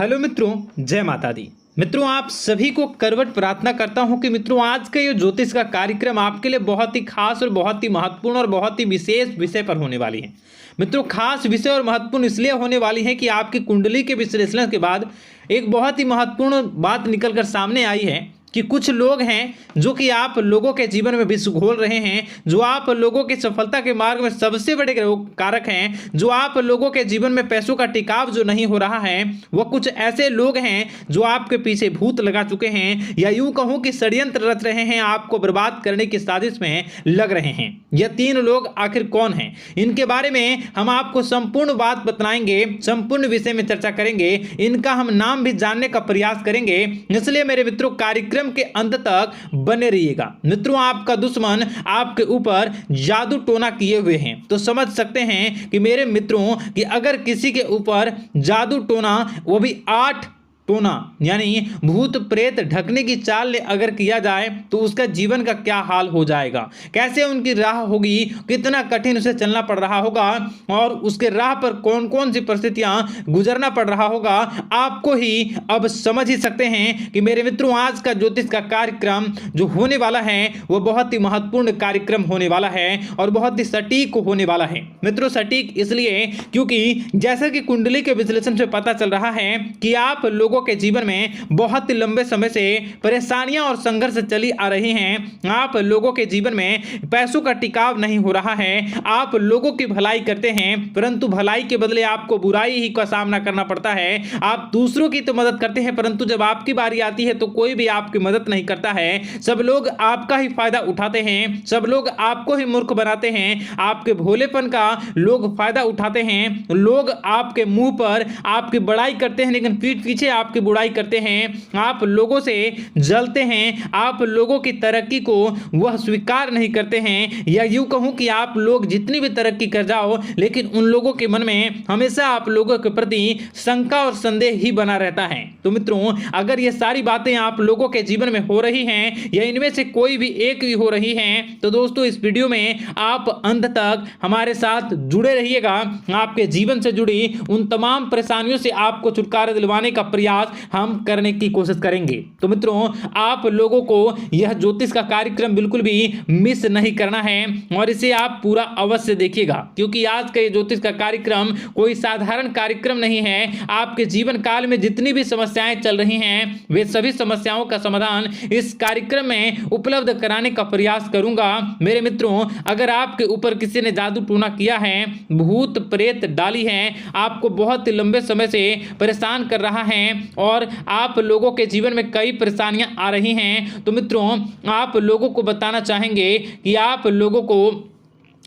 Hello मित्रों, जय माता दी। मित्रों, आप सभी को करवट प्रार्थना करता हूं कि मित्रों आज का ये ज्योतिष का कार्यक्रम आपके लिए बहुत ही खास और बहुत ही महत्वपूर्ण और बहुत ही विशेष विषय पर होने वाली है। मित्रों, खास विषय और महत्वपूर्ण इसलिए होने वाली है कि आपकी कुंडली के विश्लेषण के बाद एक बहुत ही महत्वपूर्ण बात निकलकर सामने आई है कि कुछ लोग हैं जो कि आप लोगों के जीवन में विष घोल रहे हैं, जो आप लोगों की सफलता के मार्ग में सबसे बड़े कारक हैं, जो आप लोगों के जीवन में पैसों का टिकाव जो नहीं हो रहा है, वह कुछ ऐसे लोग हैं जो आपके पीछे भूत लगा चुके हैं या यूं कहूं कि षड्यंत्र रच रहे हैं, आपको बर्बाद करने की साजिश में लग रहे हैं। यह तीन लोग आखिर कौन हैं, इनके बारे में हम आपको संपूर्ण बात बताएंगे, संपूर्ण विषय में चर्चा करेंगे, इनका हम नाम भी जानने का प्रयास करेंगे। इसलिए मेरे मित्रों, कार्यक्रम के अंत तक बने रहिएगा। मित्रों, आपका दुश्मन आपके ऊपर जादू टोना किए हुए हैं, तो समझ सकते हैं कि मेरे मित्रों कि अगर किसी के ऊपर जादू टोना, वो भी 8 टोना यानी भूत प्रेत ढकने की चाल अगर किया जाए तो उसका जीवन का क्या हाल हो जाएगा, कैसे उनकी राह होगी, कितना कठिन उसे चलना पड़ रहा होगा और उसके राह पर कौन कौन सी परिस्थितियां गुजरना पड़ रहा होगा, आपको ही अब समझ ही सकते हैं कि मेरे मित्रों आज का ज्योतिष का कार्यक्रम जो होने वाला है वह बहुत ही महत्वपूर्ण कार्यक्रम होने वाला है और बहुत ही सटीक होने वाला है। मित्रों, सटीक इसलिए क्योंकि जैसा कि कुंडली के विश्लेषण से पता चल रहा है कि आप लोगों के जीवन में बहुत ही लंबे समय से परेशानियां और संघर्ष चली आ रही हैं। आप लोगों के जीवन में पैसों का टिकाव नहीं हो रहा है। आप लोगों की भलाई करते हैं परंतु भलाई के बदले आपको बुराई ही का सामना करना पड़ता है। आप दूसरों की तो मदद करते हैं परंतु जब आपकी बारी आती है तो कोई भी आपकी मदद नहीं करता है। सब लोग आपका ही फायदा उठाते हैं, सब लोग आपको ही मूर्ख बनाते हैं, आपके भोलेपन का लोग फायदा उठाते हैं। लोग आपके मुंह पर आपकी बड़ाई करते हैं लेकिन पीठ पीछे आपकी बुराई करते हैं। आप लोगों से जलते हैं, आप लोगों की तरक्की को वह स्वीकार नहीं करते हैं, या यूं कहूं कि आप लोग जितनी भी तरक्की कर जाओ लेकिन उन लोगों के मन में हमेशा आप लोगों के प्रति शंका और संदेह ही बना रहता है। तो मित्रों, अगर ये सारी बातें आप लोगों के जीवन में हो रही हैं या इनमें से कोई भी एक भी हो रही हैं तो दोस्तों इस वीडियो में आप अंत तक हमारे साथ जुड़े रहिएगा। आपके जीवन से जुड़ी उन तमाम परेशानियों से आपको छुटकारा दिलवाने का प्रयास हम करने की कोशिश करेंगे। तो मित्रों, आप लोगों को यह ज्योतिष का कार्यक्रम बिल्कुल भी मिस नहीं करना है और इसे आप पूरा अवश्य देखिएगा क्योंकि आज का ये ज्योतिष का कार्यक्रम कोई साधारण कार्यक्रम नहीं है। आपके जीवन काल में जितनी भी समस्याएं चल रही हैं वे सभी समस्याओं का समाधान इस कार्यक्रम में उपलब्ध कराने का प्रयास करूंगा। मेरे मित्रों, अगर आपके ऊपर किसी ने जादू टोना किया है, भूत प्रेत डाली है, आपको बहुत ही लंबे समय से परेशान कर रहा है और आप लोगों के जीवन में कई परेशानियां आ रही हैं, तो मित्रों आप लोगों को बताना चाहेंगे कि आप लोगों को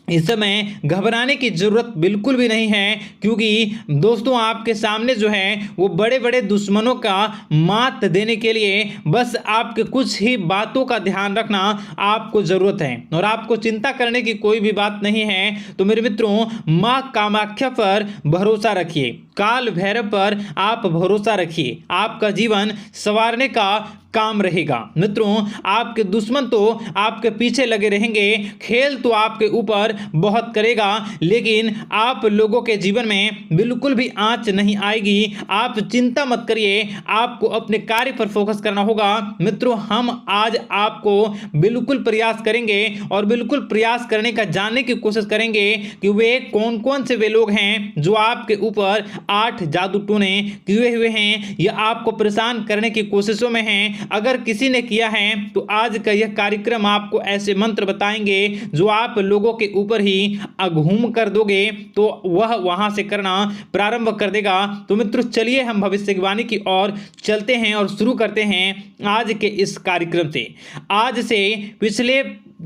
इस समय घबराने की जरूरत बिल्कुल भी नहीं है क्योंकि दोस्तों आपके सामने जो है वो बड़े बड़े दुश्मनों का मात देने के लिए बस आपके कुछ ही बातों का ध्यान रखना आपको जरूरत है और आपको चिंता करने की कोई भी बात नहीं है। तो मेरे मित्रों, मां कामाख्या पर भरोसा रखिए, काल भैरव पर आप भरोसा रखिए, आपका जीवन संवारने का काम रहेगा। मित्रों, आपके दुश्मन तो आपके पीछे लगे रहेंगे, खेल तो आपके ऊपर बहुत करेगा लेकिन आप लोगों के जीवन में बिल्कुल भी आंच नहीं आएगी। आप चिंता मत करिए, आपको अपने कार्य पर फोकस करना होगा। मित्रों, हम आज आपको बिल्कुल प्रयास करेंगे और बिल्कुल प्रयास करने का जानने की कोशिश करेंगे कि वे कौन कौन से वे लोग हैं जो आपके ऊपर 8 जादू टोने किए हुए हैं या आपको परेशान करने की कोशिशों में हैं। अगर किसी ने किया है तो आज का यह कार्यक्रम आपको ऐसे मंत्र बताएंगे जो आप लोगों के ऊपर ही अघूम कर दोगे तो वह वहां से करना प्रारंभ कर देगा। तो मित्रों, चलिए हम भविष्यवाणी की ओर चलते हैं और शुरू करते हैं आज के इस कार्यक्रम से। आज से पिछले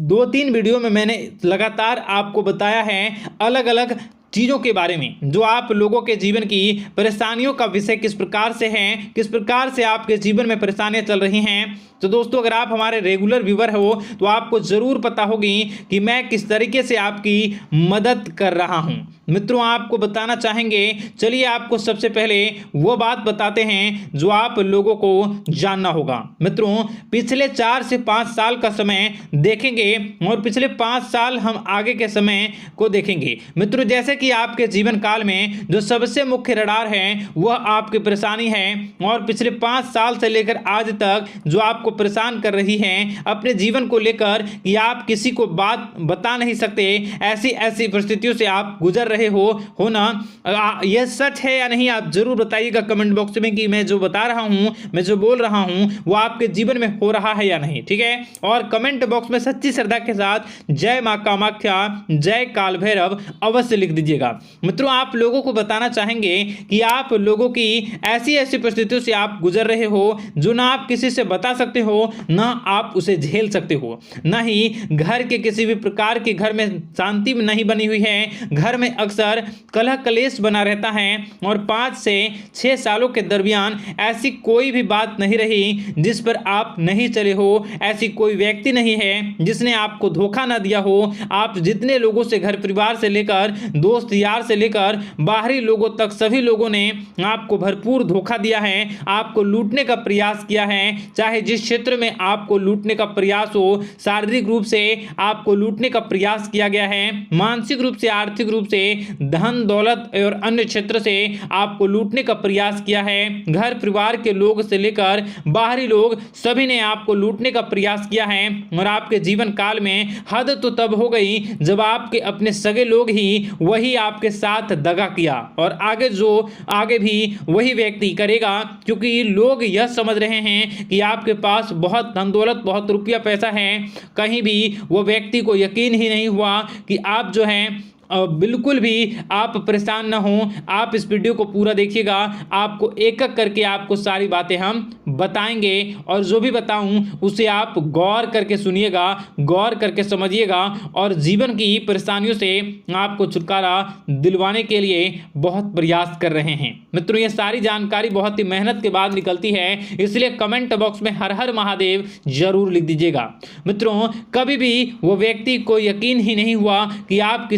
2-3 वीडियो में मैंने लगातार आपको बताया है अलग अलग चीज़ों के बारे में जो आप लोगों के जीवन की परेशानियों का विषय किस प्रकार से है, किस प्रकार से आपके जीवन में परेशानियां चल रही हैं। तो दोस्तों, अगर आप हमारे रेगुलर व्यूवर हो तो आपको ज़रूर पता होगी कि मैं किस तरीके से आपकी मदद कर रहा हूं। मित्रों आपको बताना चाहेंगे। चलिए आपको सबसे पहले वो बात बताते हैं जो आप लोगों को जानना होगा। मित्रों पिछले 4 से 5 साल का समय देखेंगे और पिछले 5 साल हम आगे के समय को देखेंगे। मित्रों जैसे कि आपके जीवन काल में जो सबसे मुख्य रडार है वह आपकी परेशानी है और पिछले 5 साल से लेकर आज तक जो आपको परेशान कर रही है अपने जीवन को लेकर कि आप किसी को बात बता नहीं सकते, ऐसी ऐसी परिस्थितियों से आप गुजर रहे हो ना। यह सच है या नहीं आप जरूर बताइएगा कमेंट बॉक्स में कि मैं जो बता रहा हूं, मैं जो बोल रहा हूं वो आपके जीवन में हो रहा है या नहीं। ठीक है, और कमेंट बॉक्स में सच्ची श्रद्धा के साथ जय मां कामाख्या, जय काल भैरव अवश्य लिख दीजिएगा। मित्रों आप लोगों को बताना चाहेंगे कि आप लोगों की ऐसी ऐसी परिस्थितियों से आप गुजर रहे हो जो ना आप किसी से बता सकते हो ना आप उसे झेल सकते हो, ना ही घर के किसी भी प्रकार के घर में शांति नहीं बनी हुई है। घर में अक्सर कलह कलेश बना रहता है और 5 से 6 सालों के दरमियान ऐसी कोई भी बात नहीं रही जिस पर आप नहीं चले हो, ऐसी कोई व्यक्ति नहीं है जिसने आपको धोखा ना दिया हो। आप जितने लोगों से घर परिवार से लेकर दोस्त यार से लेकर बाहरी लोगों तक सभी लोगों ने आपको भरपूर धोखा दिया है, आपको लूटने का प्रयास किया है। चाहे जिस क्षेत्र में आपको लूटने का प्रयास हो, शारीरिक रूप से आपको लूटने का प्रयास किया गया है, मानसिक रूप से आर्थिक रूप से धन दौलत और अन्य क्षेत्र से आपको लूटने का प्रयास किया है। घर परिवार के लोग से लेकर बाहरी लोग सभी ने आपको लूटने का प्रयास किया है और आपके जीवन काल में हद तो तब हो गई जब आपके अपने सगे लोग ही वही आपके साथ दगा किया और आगे भी वही व्यक्ति करेगा, क्योंकि लोग यह समझ रहे हैं कि आपके पास बहुत धन दौलत बहुत रुपया पैसा है। कहीं भी वो व्यक्ति को यकीन ही नहीं हुआ कि आप जो है बिल्कुल भी आप परेशान ना हो। आप इस वीडियो को पूरा देखिएगा, आपको एक एक करके आपको सारी बातें हम बताएंगे और जो भी बताऊं उसे आप गौर करके सुनिएगा, गौर करके समझिएगा और जीवन की परेशानियों से आपको छुटकारा दिलवाने के लिए बहुत प्रयास कर रहे हैं। मित्रों ये सारी जानकारी बहुत ही मेहनत के बाद निकलती है, इसलिए कमेंट बॉक्स में हर हर महादेव जरूर लिख दीजिएगा। मित्रों कभी भी वो व्यक्ति को यकीन ही नहीं हुआ कि आप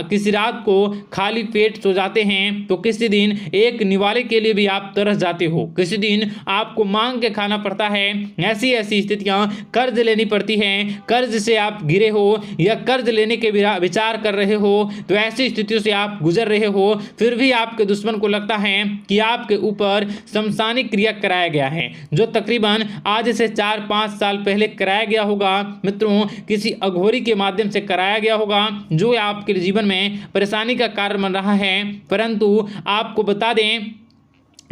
किसी रात को खाली पेट सो जाते हैं तो किसी दिन एक निवाले के लिए भी आप तरस जाते हो, किसी दिन आपको मांग के खाना पड़ता है। ऐसी ऐसी स्थितियां कर्ज लेनी पड़ती हैं, कर्ज से आप घिरे हो या कर्ज लेने के विचार कर रहे हो, तो ऐसी स्थितियों से आप गुजर रहे हो। फिर भी आपके दुश्मन को लगता है कि आपके ऊपर शमशानी क्रिया कराया गया है, जो तकरीबन आज से 4-5 साल पहले कराया गया होगा। मित्रों किसी अघोरी के माध्यम से कराया गया होगा जो आपके जीवन में परेशानी का कारण बन रहा है। परंतु आपको बता दें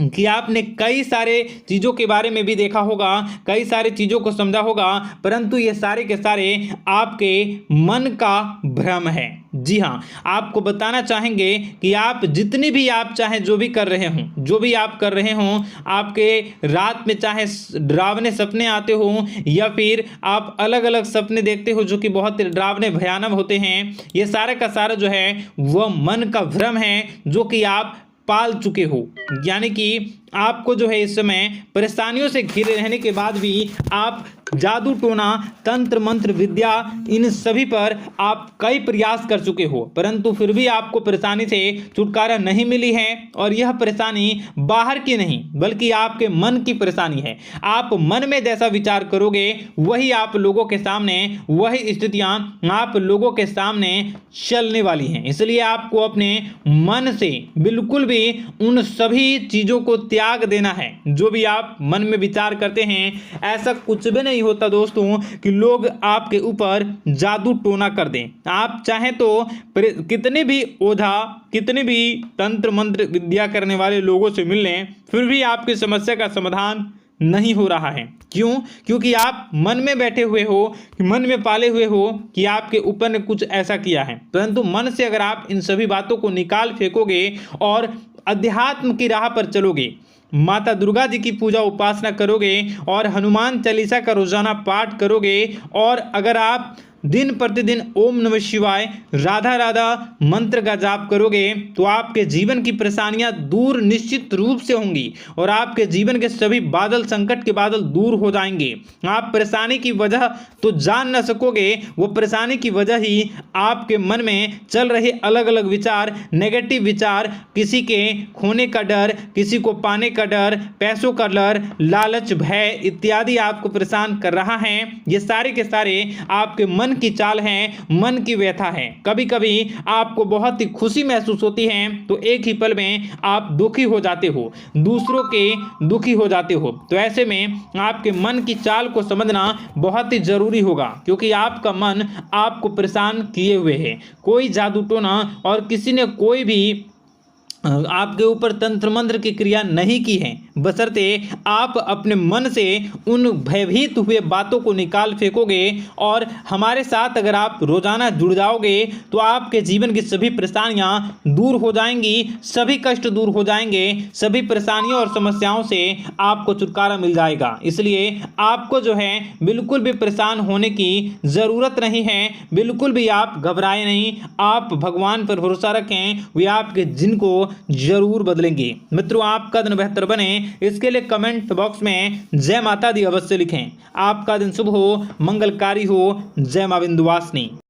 कि आपने कई सारे चीज़ों के बारे में भी देखा होगा, कई सारी चीज़ों को समझा होगा, परंतु ये सारे के सारे आपके मन का भ्रम है। जी हाँ, आपको बताना चाहेंगे कि आप जितनी भी आप चाहे जो भी कर रहे हों, जो भी आप कर रहे हों, आपके रात में चाहे डरावने सपने आते हों या फिर आप अलग अलग सपने देखते हो जो कि बहुत डरावने भयानक होते हैं, ये सारे का सारा जो है वह मन का भ्रम है जो कि आप पाल चुके हो। यानी कि आपको जो है इस समय परेशानियों से घिरे रहने के बाद भी आप जादू टोना तंत्र मंत्र विद्या इन सभी पर आप कई प्रयास कर चुके हो, परंतु फिर भी आपको परेशानी से छुटकारा नहीं मिली है। और यह परेशानी बाहर की नहीं बल्कि आपके मन की परेशानी है। आप मन में जैसा विचार करोगे वही आप लोगों के सामने, वही स्थितियां आप लोगों के सामने चलने वाली हैं। इसलिए आपको अपने मन से बिल्कुल भी उन सभी चीज़ों को त्याग देना है जो भी आप मन में विचार करते हैं। ऐसा कुछ भी नहीं होता दोस्तों कि लोग आपके ऊपर जादू टोना कर दें। आप चाहें तो कितने भी ओझा, कितने भी तंत्र मंत्र विद्या करने वाले लोगों से मिल लें, फिर भी आपकी समस्या का समाधान नहीं हो रहा है। क्यों? क्योंकि आप मन में बैठे हुए हो, मन में पाले हुए हो कि आपके ऊपर ने कुछ ऐसा किया है। परंतु मन से अगर आप इन सभी बातों को निकाल फेंकोगे और अध्यात्म की राह पर चलोगे, माता दुर्गा जी की पूजा उपासना करोगे और हनुमान चालीसा का रोजाना पाठ करोगे, और अगर आप दिन प्रतिदिन ओम नमः शिवाय, राधा राधा मंत्र का जाप करोगे तो आपके जीवन की परेशानियां दूर निश्चित रूप से होंगी और आपके जीवन के सभी बादल, संकट के बादल दूर हो जाएंगे। आप परेशानी की वजह तो जान न सकोगे, वो परेशानी की वजह ही आपके मन में चल रहे अलग अलग विचार, नेगेटिव विचार, किसी के खोने का डर, किसी को पाने का डर, पैसों का डर, लालच, भय इत्यादि आपको परेशान कर रहा है। ये सारे के सारे आपके मन की चाल हैं, मन की व्यथा है। कभी कभी आपको बहुत ही खुशी महसूस होती है तो एक ही पल में आप दुखी हो जाते हो, दूसरों के दुखी हो जाते हो। तो ऐसे में आपके मन की चाल को समझना बहुत ही जरूरी होगा, क्योंकि आपका मन आपको परेशान किए हुए है। कोई जादू टोना और किसी ने कोई भी आपके ऊपर तंत्र मंत्र की क्रिया नहीं की है, बशर्ते आप अपने मन से उन भयभीत हुए बातों को निकाल फेंकोगे और हमारे साथ अगर आप रोजाना जुड़ जाओगे तो आपके जीवन की सभी परेशानियां दूर हो जाएंगी, सभी कष्ट दूर हो जाएंगे, सभी परेशानियों और समस्याओं से आपको छुटकारा मिल जाएगा। इसलिए आपको जो है बिल्कुल भी परेशान होने की ज़रूरत नहीं है, बिल्कुल भी आप घबराए नहीं। आप भगवान पर भरोसा रखें, वे आपके जिनको जरूर बदलेंगे। मित्रों, आपका दिन बेहतर बने इसके लिए कमेंट बॉक्स में जय माता दी अवश्य लिखें। आपका दिन शुभ हो, मंगलकारी हो। जय मां विंध्यवासिनी।